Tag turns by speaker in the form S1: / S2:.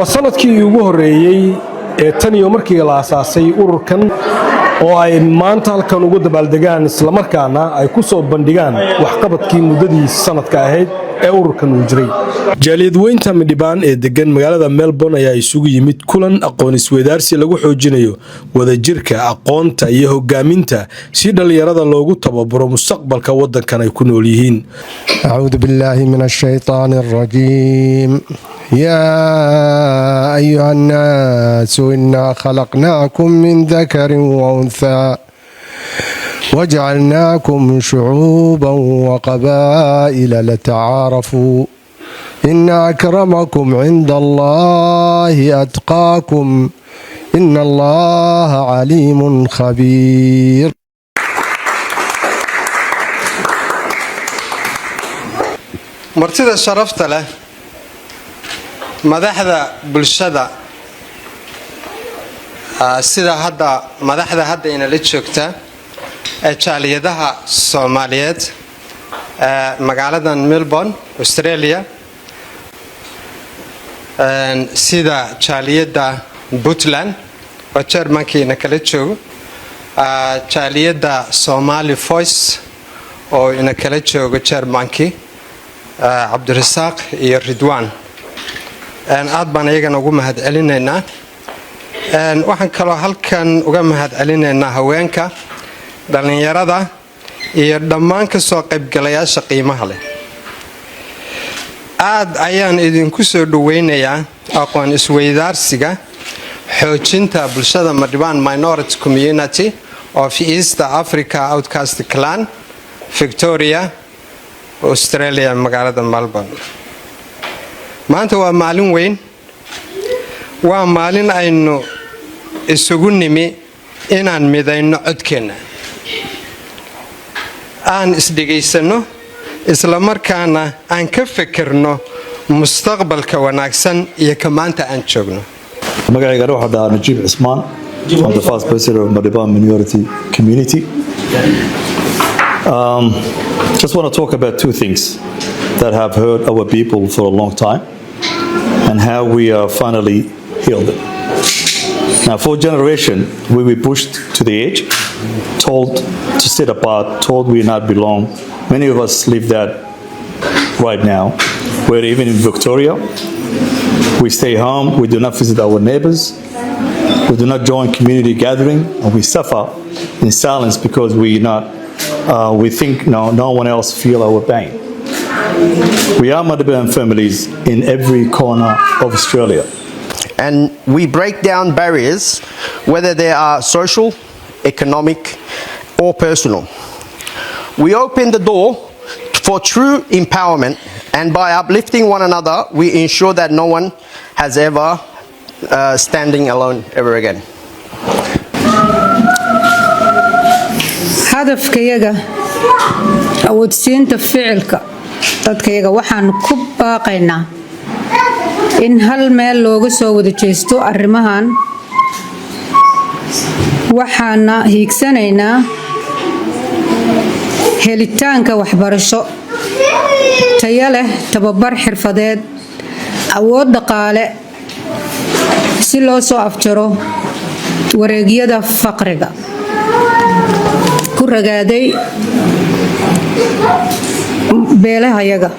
S1: sanadkii ugu horeeyay ee tan iyo markii la aasaasay ururkan oo ay maanta halkan ugu dabaaldegaan isla markaana ay ku soo bandhigaan waxqabadkii muddadii sanadka ahayd ee ururkan uu jiray. Jaaliyad weynta Midhibaan ee degan magaalada Melbourne ayaa isugu yimid kulan aqoon isweydaarsi lagu xoojinayo wadajirka aqoonta iyo hogaaminta si dhalinyarada loogu tababaro mustaqbalka wadankan ay ku nool yihiin.
S2: A'uudu billahi minash shaytaanir rajiim. يا أيها الناس إنا خلقناكم من ذكر وأنثى وجعلناكم شعوبا وقبائل لتعارفوا إن أكرمكم عند الله أتقاكم إن الله عليم خبير.
S3: مرتدى شرفت له madaxda bulshada sida madaxda hadda inala joogta ee jaaliyadaha Soomaaliyeed magaaladan Melbourne Australia sida jaaliyada Puntland oo Germankiina kala joogo jaaliyada Somali Voice oo ina kala joogo Germanki Cabdirasaaq iyo Ridwaan aad baan iyagana ugu mahad celinaynaa waxaan kaloo halkan uga mahad celinaynaa haweenka dhalinyarada iyo dhammaan ka soo qaybgalayaasha qiimaha leh aad ayaan idinku soo dhaweynayaa aqoon isweydaarsiga xoojinta bulshada Midhibaan Minority Community of East Africa Outcast Clan Victoria Australia magaalada Melbourne. maanta waa maalin weyn waa maalin aynu isugu nimi inaan midayno codkeena aan isdhigaysano isla markaana aan ka fikirno mustaqbalka wanaagsan iyo ka maanta aan joogno.
S4: magacayga waxa dhahaa Najiib Ismaan, I'm the first president of Midhibaan Minority Community. Just want to talk about two things that have hurt our people for a long time and how we are finally healed them. Now, for a generation, we were pushed to the edge, told to sit apart, told we not belong. Many of us live that right now, where even in Victoria, we stay home, we do not visit our neighbors, we do not join community gathering, and we suffer in silence because we think no one else feel our pain. We are Midhibaan families in every corner of Australia.
S5: And we break down barriers, whether they are social, economic, or personal. We open the door for true empowerment, and by uplifting one another, we ensure that no one has ever standing alone ever again.
S6: hadafkayaga awoodsiinta ficilka dadkayaga waxaan ku baaqaynaa in hal meel looga soo wada jeesto arrimahan waxaana hiigsanaynaa helitaanka waxbarasho tayo leh tababar xirfadeed awood dhaqaale si loo soo afjaro wareegyada faqriga ku ragaaday beelahayaga